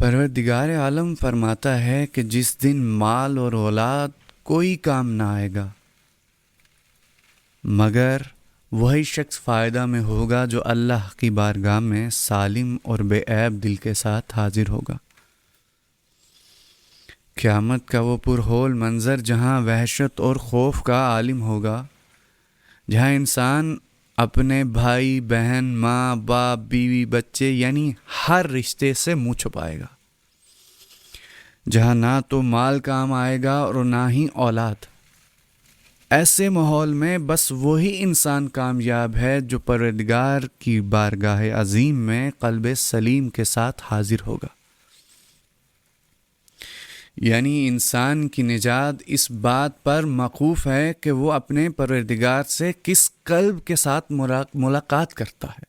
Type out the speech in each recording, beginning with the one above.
پروردگار عالم فرماتا ہے کہ جس دن مال اور اولاد کوئی کام نہ آئے گا مگر وہی شخص فائدہ میں ہوگا جو اللہ کی بارگاہ میں سالم اور بے عیب دل کے ساتھ حاضر ہوگا۔ قیامت کا وہ پرہول منظر جہاں وحشت اور خوف کا عالم ہوگا، جہاں انسان اپنے بھائی بہن ماں باپ بیوی بچے یعنی ہر رشتے سے منہ چھپائے گا، جہاں نہ تو مال کام آئے گا اور نہ ہی اولاد۔ ایسے ماحول میں بس وہی انسان کامیاب ہے جو پروردگار کی بارگاہ عظیم میں قلب سلیم کے ساتھ حاضر ہوگا۔ یعنی انسان کی نجات اس بات پر موقوف ہے کہ وہ اپنے پروردگار سے کس قلب کے ساتھ ملاقات کرتا ہے۔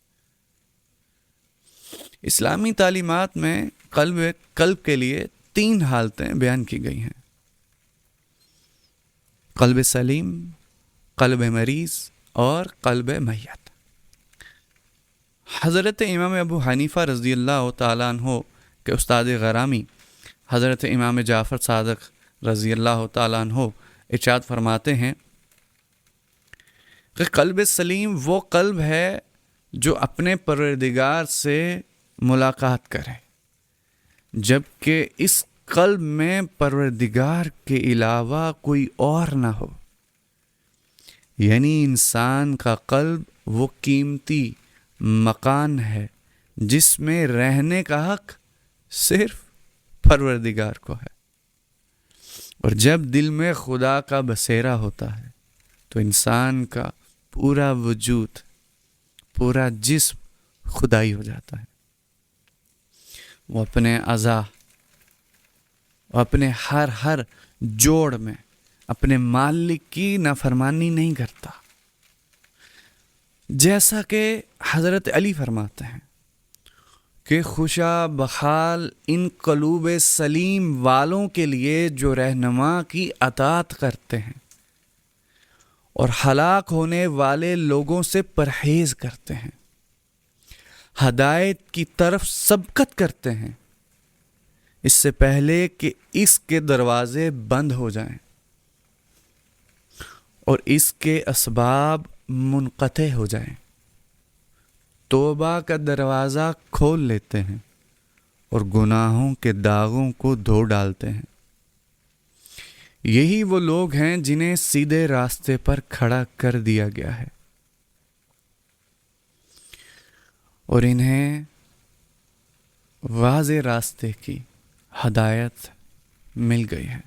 اسلامی تعلیمات میں قلب کے لیے 3 حالتیں بیان کی گئی ہیں: قلب سلیم، قلب مریض اور قلب میت۔ حضرت امام ابو حنیفہ رضی اللہ تعالیٰ عنہ کے استاد غرامی حضرت امام جعفر صادق رضی اللہ تعالیٰ عنہ ارشاد فرماتے ہیں کہ قلب سلیم وہ قلب ہے جو اپنے پروردگار سے ملاقات کرے، جبکہ اس قلب میں پروردگار کے علاوہ کوئی اور نہ ہو۔ یعنی انسان کا قلب وہ قیمتی مکان ہے جس میں رہنے کا حق صرف پروردگار کو ہے، اور جب دل میں خدا کا بسیرا ہوتا ہے تو انسان کا پورا وجود، پورا جسم خدائی ہو جاتا ہے۔ وہ اپنے اعضاء، اپنے ہر جوڑ میں اپنے مالک کی نافرمانی نہیں کرتا، جیسا کہ حضرت علی فرماتے ہیں کہ خوشا بحال ان قلوب سلیم والوں کے لیے جو رہنما کی اطاعت کرتے ہیں اور ہلاک ہونے والے لوگوں سے پرہیز کرتے ہیں، ہدایت کی طرف سبقت کرتے ہیں اس سے پہلے کہ اس کے دروازے بند ہو جائیں اور اس کے اسباب منقطع ہو جائیں، توبہ کا دروازہ کھول لیتے ہیں اور گناہوں کے داغوں کو دھو ڈالتے ہیں۔ یہی وہ لوگ ہیں جنہیں سیدھے راستے پر کھڑا کر دیا گیا ہے اور انہیں واضح راستے کی ہدایت مل گئی ہے۔